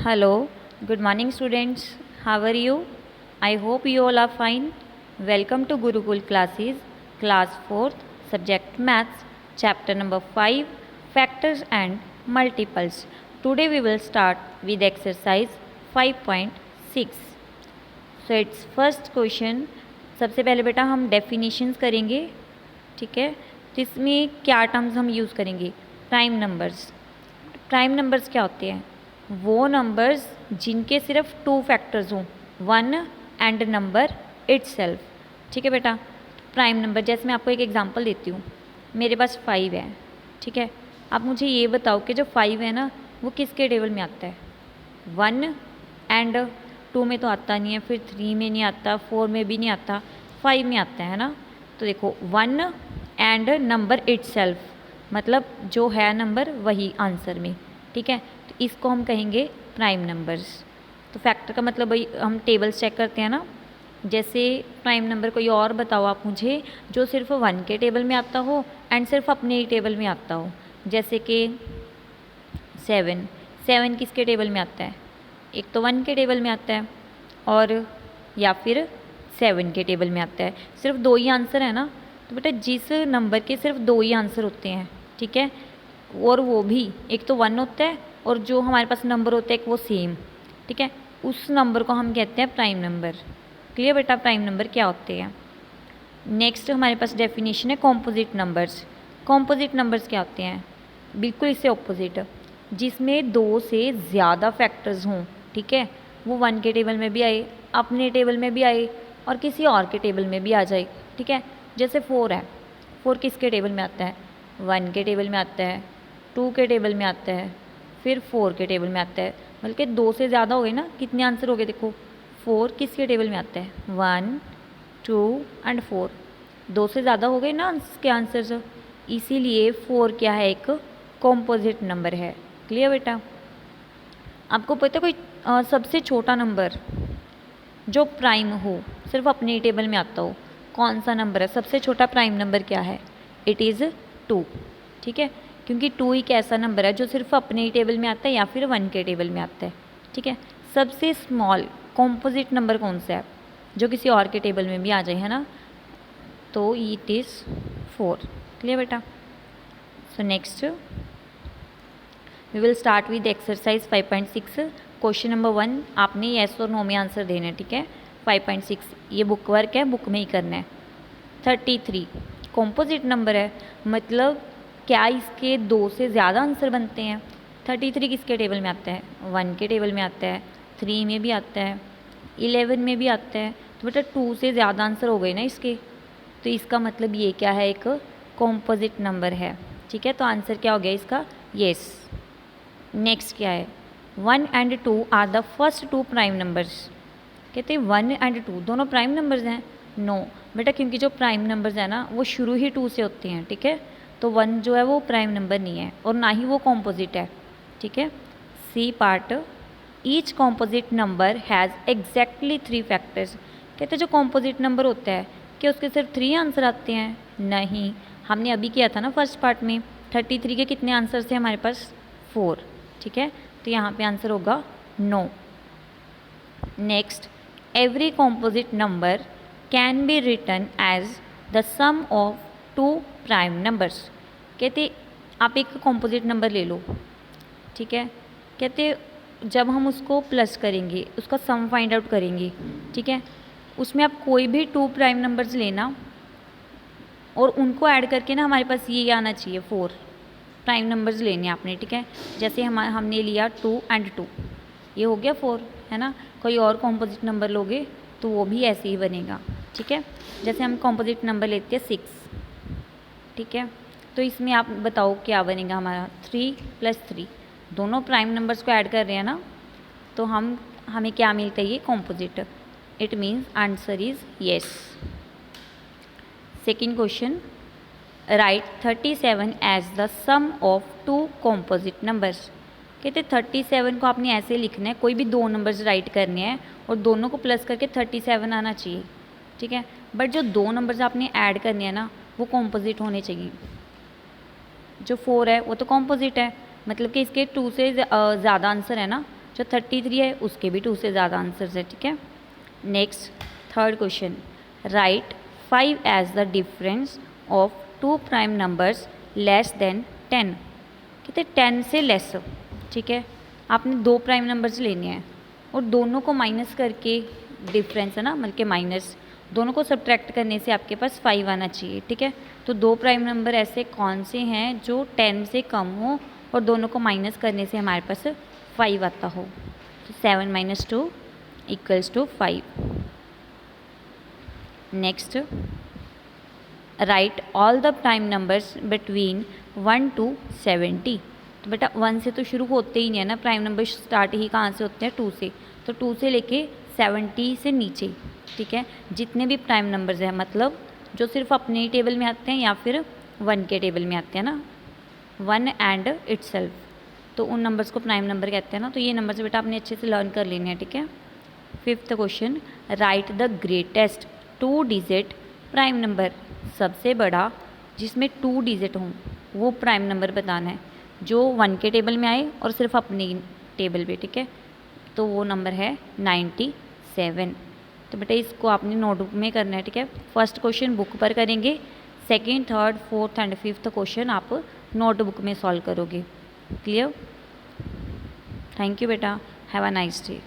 Hello, good morning students. How are you? I hope you all are fine. Welcome to Gurukul classes, class 4th, subject maths, chapter number 5, factors and multiples. Today we will start with exercise 5.6. So its first question, सबसे पहले बेटा हम definitions करेंगे, ठीक है। तो इसमें क्या टर्म्स हम यूज़ करेंगे? Prime numbers. प्राइम नंबर्स क्या होते हैं? वो नंबर्स जिनके सिर्फ 2 फैक्टर्स हों, 1 एंड नंबर इटसेल्फ, ठीक है बेटा। प्राइम नंबर, जैसे मैं आपको एक एग्जांपल देती हूँ, मेरे पास 5 है, ठीक है। आप मुझे ये बताओ कि जो 5 है ना, वो किसके टेबल में आता है? 1 एंड 2 में तो आता नहीं है, फिर 3 में नहीं आता, 4 में भी नहीं आता, 5 में आता है ना। तो देखो 1 एंड नंबर इटसेल्फ, मतलब जो है नंबर वही आंसर में, ठीक है। तो इसको हम कहेंगे प्राइम नंबर्स। तो फैक्टर का मतलब वही, हम टेबल्स चेक करते हैं ना। जैसे प्राइम नंबर कोई और बताओ आप मुझे जो सिर्फ 1 के टेबल में आता हो एंड सिर्फ अपने ही टेबल में आता हो। जैसे कि 7 किसके टेबल में आता है? एक तो 1 के टेबल में आता है और या फिर 7 के टेबल में आता है। सिर्फ 2 ही आंसर है ना। तो बेटा जिस नंबर के सिर्फ 2 ही आंसर होते हैं, ठीक है, और वो भी एक तो 1 होता है और जो हमारे पास नंबर होता है एक वो सेम, ठीक है, उस नंबर को हम कहते हैं प्राइम नंबर। क्लियर बेटा, प्राइम नंबर क्या होते हैं? नेक्स्ट हमारे पास डेफिनेशन है कॉम्पोजिट नंबर्स। कॉम्पोजिट नंबर्स क्या होते हैं? बिल्कुल इससे ऑपोजिट, जिसमें 2 से ज़्यादा फैक्टर्स हों, ठीक है। वो 1 के टेबल में भी आए, अपने टेबल में भी आए और किसी और के टेबल में भी आ जाए, ठीक है। जैसे 4 है, 4 किसके टेबल में आता है? 1 के टेबल में आता है, 2 के टेबल में आता है, फिर 4 के टेबल में आता है। बल्कि 2 से ज़्यादा हो गए ना, कितने आंसर हो गए? देखो 4 किसके टेबल में आता है? 1, 2 एंड 4, 2 से ज़्यादा हो गए ना इसके आंसर्स। इसीलिए 4 क्या है? एक कॉम्पोजिट नंबर है। क्लियर बेटा? आपको पता है कोई सबसे छोटा नंबर जो प्राइम हो, सिर्फ अपने टेबल में आता हो, कौन सा नंबर है? सबसे छोटा प्राइम नंबर क्या है? इट इज़ 2, ठीक है। क्योंकि 2 एक ऐसा नंबर है जो सिर्फ अपने ही टेबल में आता है या फिर 1 के टेबल में आता है, ठीक है। सबसे स्मॉल कॉम्पोजिट नंबर कौन सा है जो किसी और के टेबल में भी आ जाए, है ना? तो इट इज़ 4। क्लियर बेटा? So next we will start with exercise 5.6। Question number 1 आपने येस और नो में आंसर देना है, ठीक है। 5.6 ये बुक वर्क है, बुक में ही करना है। 33 कॉम्पोजिट नंबर है, मतलब क्या इसके 2 से ज़्यादा आंसर बनते हैं? 33 किसके टेबल में आता है? 1 के टेबल में आता है, 3 में भी आता है, 11 में भी आता है। तो बेटा 2 से ज़्यादा आंसर हो गए ना इसके। तो इसका मतलब ये क्या है? एक कॉम्पोजिट नंबर है, ठीक है। तो आंसर क्या हो गया इसका? येस। नेक्स्ट क्या है? 1 and 2 are the first 2 prime numbers. कहते हैं 1 एंड 2 दोनों प्राइम नंबर्स हैं? नो बेटा, क्योंकि जो प्राइम नंबर्स हैं ना वो शुरू ही 2 से होते हैं, ठीक है। तो 1 जो है वो प्राइम नंबर नहीं है और ना ही वो कॉम्पोजिट है, ठीक है। C part, each composite number has exactly 3 factors. कहते हैं जो कॉम्पोजिट नंबर होता है कि उसके सिर्फ 3 आंसर आते हैं? नहीं, हमने अभी किया था ना फर्स्ट पार्ट में, 33 के कितने आंसर थे हमारे पास? 4, ठीक है। तो यहाँ पे आंसर होगा no. Next, every composite number can be written as the sum of 2 prime numbers. कहते आप एक कॉम्पोजिट नंबर ले लो, ठीक है। कहते जब हम उसको प्लस करेंगे, उसका सम फाइंड आउट करेंगे, ठीक है, उसमें आप कोई भी 2 प्राइम नंबर्स लेना और उनको ऐड करके ना हमारे पास ये आना चाहिए 4 प्राइम नंबर्स लेने आपने, ठीक है। जैसे हमने लिया 2 एंड 2, ये हो गया 4, है ना। कोई और कॉम्पोजिट नंबर लोगे तो वो भी ऐसे ही बनेगा, ठीक है। जैसे हम कॉम्पोजिट नंबर लेते हैं 6, ठीक है। तो इसमें आप बताओ क्या बनेगा हमारा? 3 + 3, दोनों प्राइम नंबर्स को ऐड कर रहे हैं ना, तो हमें क्या मिलता है? ये composite. It means answer is yes. Second question, write 37 as the sum of 2 composite numbers. कहते 37 को आपने ऐसे लिखना है, कोई भी 2 नंबर्स राइट करने हैं और दोनों को प्लस करके 37 आना चाहिए, ठीक है। बट जो 2 नंबर्स आपने ऐड करने हैं ना वो कॉम्पोजिट होने चाहिए। जो 4 है वो तो कॉम्पोजिट है, मतलब कि इसके 2 से ज़्यादा आंसर है ना। जो 33 है उसके भी 2 से ज़्यादा आंसर्स है, ठीक है। Next third question, write 5 as the difference of 2 prime numbers less than 10। कहते 10 से लेस, ठीक है। आपने 2 प्राइम नंबर्स लेने हैं और दोनों को माइनस करके, डिफरेंस है ना मतलब के माइनस, दोनों को सब्ट्रैक्ट करने से आपके पास 5 आना चाहिए, ठीक है। तो 2 प्राइम नंबर ऐसे कौन से हैं जो 10 से कम हो और दोनों को माइनस करने से हमारे पास 5 आता हो। तो 7 - 2 = 5। Next, right all the prime numbers between 1 to 70। तो बेटा 1 से तो शुरू होते ही नहीं है ना, प्राइम नंबर स्टार्ट ही कहाँ से होते हैं, 2 से। तो 2 से लेके 70 से नीचे, ठीक है, जितने भी प्राइम नंबर्स हैं, मतलब जो सिर्फ अपने ही टेबल में आते हैं या फिर 1 के टेबल में आते हैं ना, 1 एंड इटसेल्फ, तो उन नंबर्स को प्राइम नंबर कहते हैं ना। तो ये नंबर्स बेटा आपने अच्छे से लर्न कर लेने हैं, ठीक है। Fifth question, right the greatest 2 digit prime number. सबसे बड़ा जिसमें 2 डिजिट हों वो प्राइम नंबर बताना है, जो 1 के टेबल में आए और सिर्फ अपनी टेबल पे, ठीक है। तो वो नंबर है 97। तो बेटा इसको आपने नोटबुक में करना है, ठीक है। फर्स्ट क्वेश्चन बुक पर करेंगे, second, third, fourth and fifth question आप नोटबुक में सॉल्व करोगे। क्लियर? थैंक यू बेटा, हैव अ नाइस डे।